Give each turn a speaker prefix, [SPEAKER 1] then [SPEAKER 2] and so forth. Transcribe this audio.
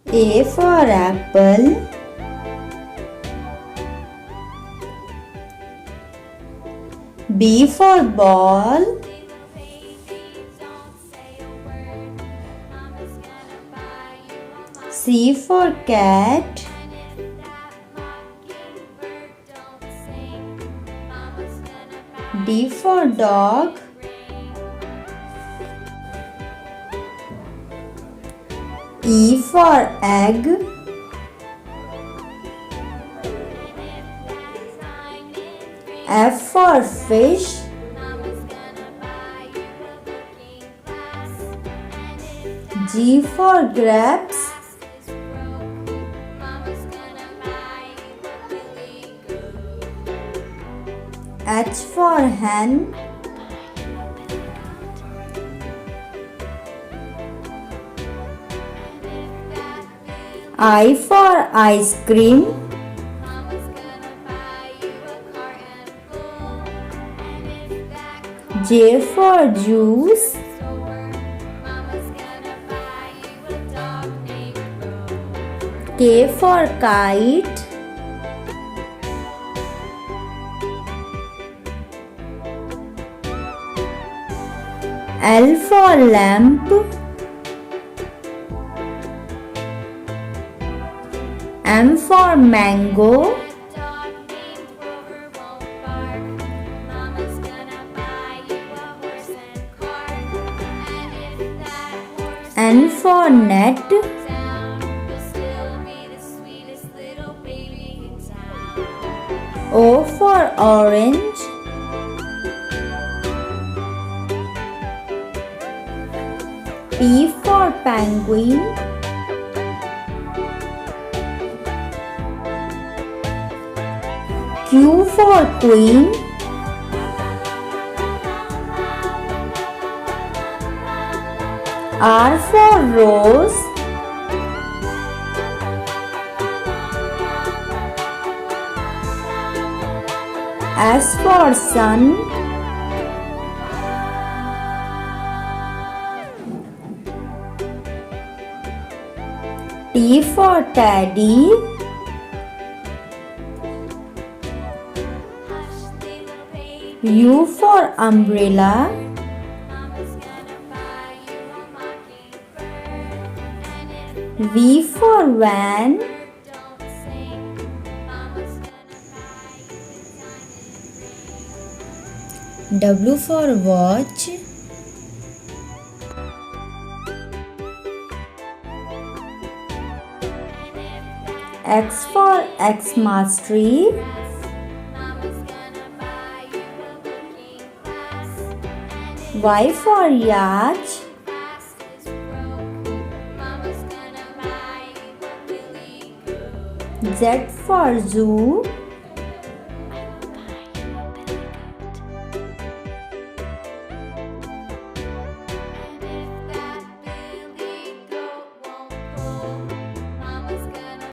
[SPEAKER 1] A for apple. B for ball. C for cat. D for dog. E for egg. F for fish. G for grapes. H for hen. I for ice cream. J for juice. K for kite. L for lamp. M for mango. N for net. O for orange. P for penguin. Q for queen. R for rose. S for sun. T for teddy. U for umbrella. V for van. W for watch. X for Xmas tree. Y for yacht. Z for zoo.